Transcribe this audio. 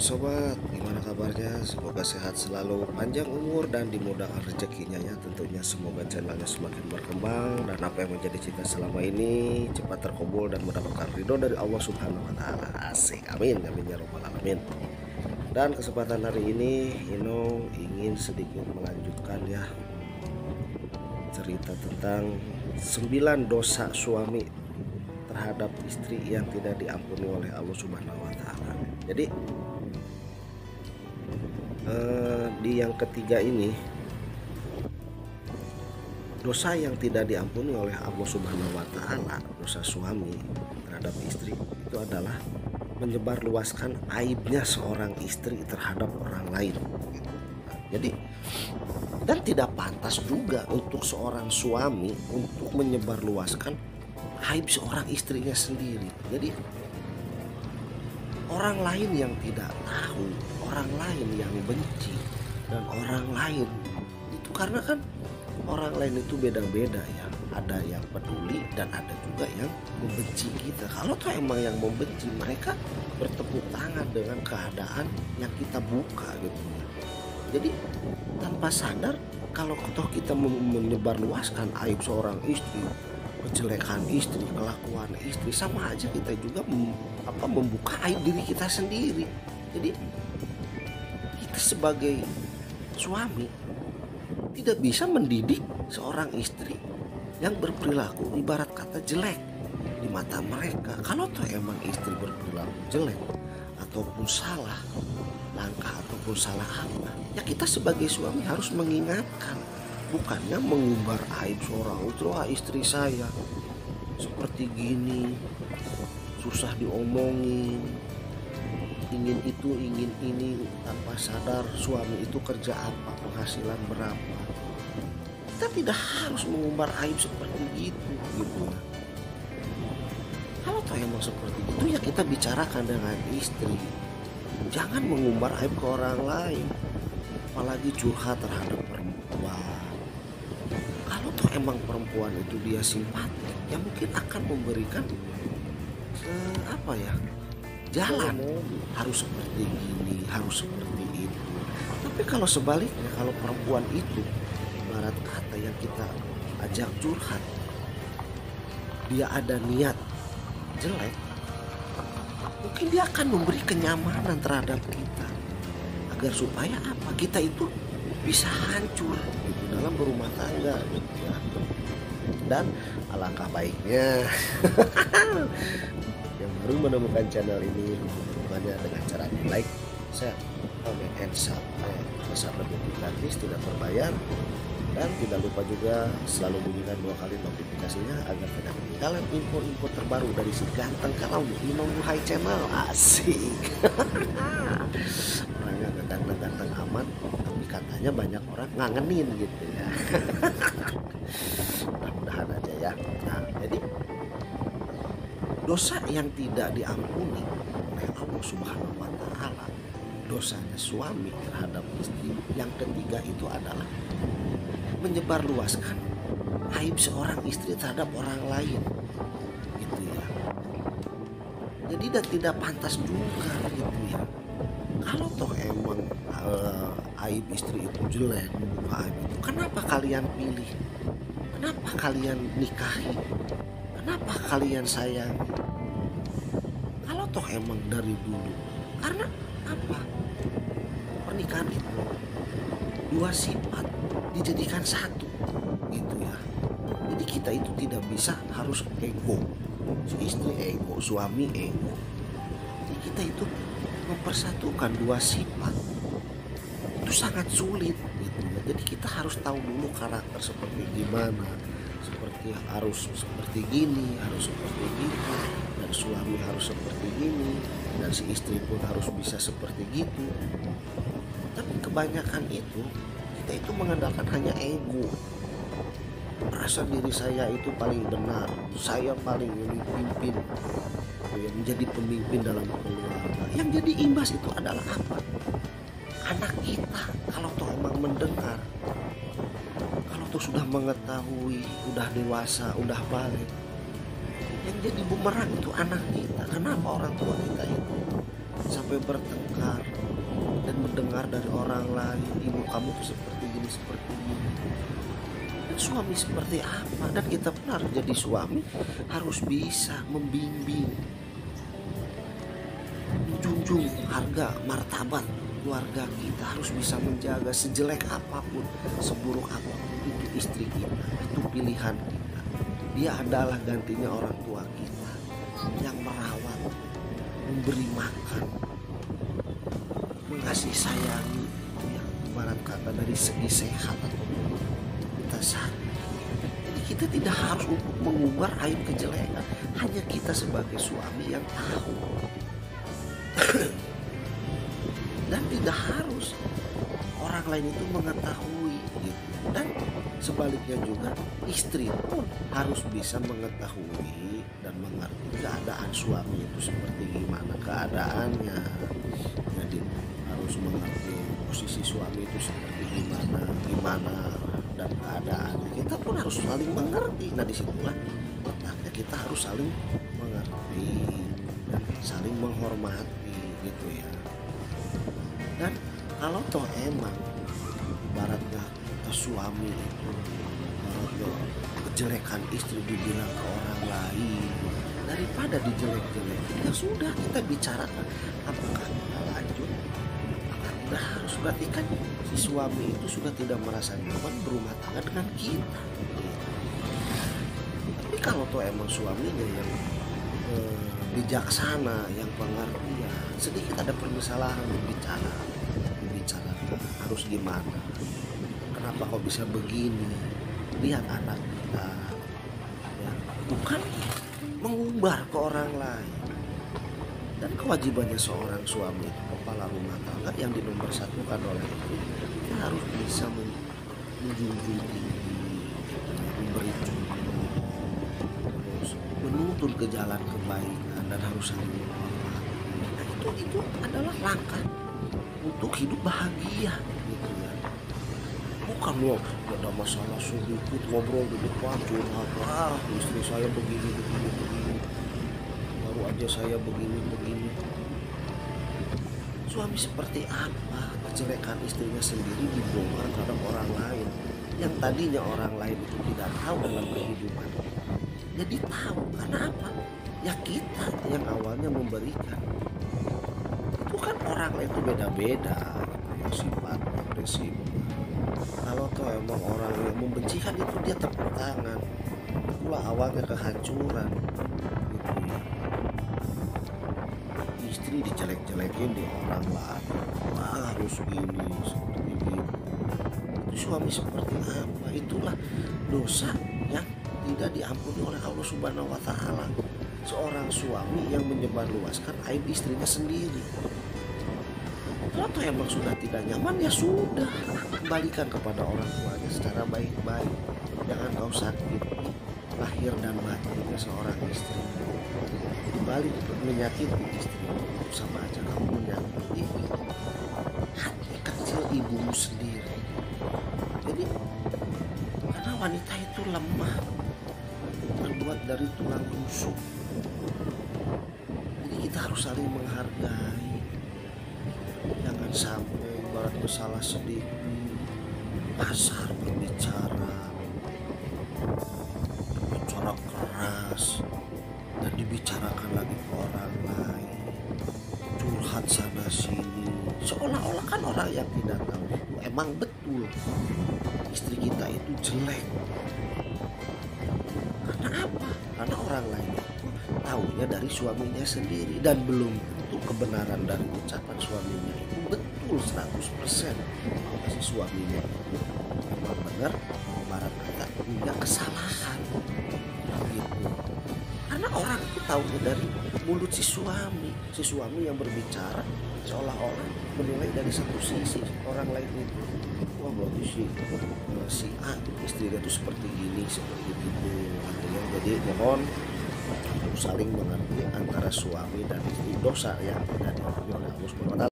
sobat, gimana kabarnya? Semoga sehat selalu, panjang umur dan dimudahkan rezekinya ya. Tentunya semoga channelnya semakin berkembang dan apa yang menjadi cita selama ini cepat terkabul dan mendapatkan ridho dari Allah Subhanahu wa taala. Asik. Amin. Amin ya rabbal alamin. Dan kesempatan hari ini Ino ingin sedikit melanjutkan ya cerita tentang 9 dosa suami terhadap istri yang tidak diampuni oleh Allah Subhanahu wa taala. Jadi di yang ketiga ini, dosa yang tidak diampuni oleh Allah Subhanahu wa taala, dosa suami terhadap istri itu adalah menyebarluaskan aibnya seorang istri terhadap orang lain gitu. Jadi dan tidak pantas juga untuk seorang suami untuk menyebarluaskan aib seorang istrinya sendiri. Jadi orang lain yang tidak tahu, orang lain yang benci, dan orang lain itu karena kan orang lain itu beda-beda ya. Ada yang peduli dan ada juga yang membenci kita. Kalau tuh emang yang membenci, mereka bertepuk tangan dengan keadaan yang kita buka gitu. Jadi tanpa sadar kalau toh kita menyebarluaskan aib seorang istri, kejelekan istri, kelakuan istri, sama aja kita juga membuka aib diri kita sendiri. Jadi kita sebagai suami tidak bisa mendidik seorang istri yang berperilaku ibarat kata jelek di mata mereka. Kalau toh emang istri berperilaku jelek ataupun salah langkah ataupun salah apa, ya kita sebagai suami harus mengingatkan, bukannya mengumbar aib seorang istri saya seperti gini, susah diomongin, ingin itu ingin ini, tanpa sadar suami itu kerja apa, penghasilan berapa. Kita tidak harus mengumbar aib seperti itu gitu. Kalau toh emang seperti itu ya kita bicarakan dengan istri, jangan mengumbar aib ke orang lain, apalagi curhat terhadap perempuan. Kalau tuh emang perempuan itu dia simpatik, ya mungkin akan memberikan jalan, harus seperti ini, harus seperti itu. Tapi kalau sebaliknya, kalau perempuan itu ibarat kata yang kita ajak curhat, dia ada niat jelek, mungkin dia akan memberi kenyamanan terhadap kita agar supaya apa, kita itu bisa hancur gitu dalam berumah tangga gitu ya. Dan alangkah baiknya yang baru menemukan channel ini menemukannya dengan cara di like, share, comment, and subscribe. Lebih gratis, tidak berbayar, dan tidak lupa juga selalu bunyikan 2 kali notifikasinya agar tidak ketinggalan info-info terbaru dari si ganteng kalau Ino Nuhai Channel. Asik. Orangnya ganteng-ganteng aman, tapi katanya banyak orang ngangenin gitu ya. Mudah-mudahan aja ya. Nah, jadi dosa yang tidak diampuni oleh Allah Subhanahu wa taala, dosanya suami terhadap istri yang ketiga itu adalah menyebarluaskan aib seorang istri terhadap orang lain gitu ya. Jadi dan tidak pantas juga gitu ya. Kalau toh emang aib istri itu jelek, membuka aib itu, kenapa kalian pilih? Kenapa kalian nikahi? Kenapa kalian sayang? Kalau toh emang dari dulu, karena apa? Pernikahan itu 2 sifat dijadikan satu gitu ya. Jadi kita itu tidak bisa harus ego, si istri ego, suami ego. Jadi kita itu mempersatukan 2 sifat itu sangat sulit gitu ya. Jadi kita harus tahu dulu karakter seperti gimana, seperti harus seperti gini, harus seperti gitu, dan suami harus seperti gini, dan si istri pun harus bisa seperti gitu. Tapi kebanyakan itu kita itu mengandalkan hanya ego, merasa diri saya itu paling benar, saya paling memimpin, menjadi pemimpin dalam keluarga. Yang jadi imbas itu adalah apa? Anak kita kalau toh emang mendengar, kalau tuh sudah mengetahui, udah dewasa, udah balik, yang jadi bumerang itu anak kita. Kenapa orang tua kita itu sampai bertengkar dan mendengar dari orang lain, ibu kamu seperti ini seperti ini. Dan suami seperti apa? Dan kita pun harus jadi suami, harus bisa membimbing, menjunjung harga martabat keluarga kita, harus bisa menjaga. Sejelek apapun, seburuk apapun itu istri kita, itu pilihan kita. Dia adalah gantinya orang tua kita yang merawat, memberi makan, mengasihi sayangi, yang ibarat kata dari segi sehat atau kita sakit. Jadi kita tidak harus mengumbar aib kejelekan, hanya kita sebagai suami yang tahu. Dan tidak harus orang lain itu mengetahui gitu. Dan sebaliknya juga istri pun harus bisa mengetahui dan mengerti keadaan suami itu seperti gimana keadaannya. Jadi harus mengerti posisi suami itu seperti gimana dan keadaannya. Kita pun harus saling mengerti. Nah disitulah letaknya kita harus saling mengerti dan saling menghormati gitu ya. Dan kalau toh emang ibaratnya suami itu kejelekan istri dibilang ke orang lain, daripada dijelek-jelekin ya sudah kita bicarakan apakah kita lanjut, apakah udah harus. Berarti kan si suami itu sudah tidak merasa nyaman berumah tangga dengan kita. Tapi kalau toh emang suaminya yang bijaksana, yang pengertian, sedikit ada permasalahan dibicarakan harus gimana, kenapa kok bisa begini, lihat anak kita ya, bukan mengumbar ke orang lain. Dan kewajibannya seorang suami itu, kepala rumah tangga yang dinomorsatukan oleh itu, dia harus bisa menjunjung tinggi, memberi contoh, terus menuntun ke jalan kebaikan dan harus saling menghormati. Nah itu adalah langkah untuk hidup bahagia gitu ya. Bukan loh ada masalah sedikit ngobrol di depan curhat, istri saya begini, baru aja saya begini. Suami seperti apa? Kejelekan istrinya sendiri dibongkar terhadap orang lain yang tadinya orang lain itu tidak tahu dalam kehidupan. Jadi tahu karena apa? Ya kita yang awalnya memberikan. Itu kan orang lain itu beda-beda ya, sifatnya, prinsipnya. Kalau tuh emang orang yang membencikan itu dia tepuk tangan, itulah awalnya kehancuran gitu ya. Istri dijelek-jelekin di orang lain, harus gini seperti ini. Itu suami seperti apa? Itulah dosa yang tidak diampuni oleh Allah Subhanahu wa Ta'ala. Seorang suami yang menyebarluaskan aib istrinya sendiri. Kalau tuh emang sudah tidak nyaman ya sudah, kembalikan kepada orang tuanya secara baik-baik. Jangan kau sakiti lahir dan batinnya seorang istri. Kembali menyakiti istri, sama aja kamu menyakiti hati kecil ibumu sendiri. Jadi karena wanita itu lemah, terbuat dari tulang rusuk. Jadi kita harus saling menghargai. Jangan sampai ibarat bersalah sedikit, kasar berbicara keras, dan dibicarakan lagi ke orang lain, curhat sana sini, seolah-olah kan orang yang tidak tahu itu emang betul istri kita itu jelek. Karena apa? Karena orang lain itu tahunya dari suaminya sendiri, dan belum tentu kebenaran dari ucapan suaminya itu betul 100%. Si suaminya itu memang benar, ibarat kata punya kesalahan gitu. Karena orang itu tahunya dari mulut si suami yang berbicara seolah-olah menilai dari satu sisi orang lain itu. Wah berarti si A istrinya itu seperti ini, seperti itu gitu ya. Jadi mohon saling mengerti antara suami dan istri, dosa yang tidak diampuni oleh Allah Subhanahu wa Ta'ala.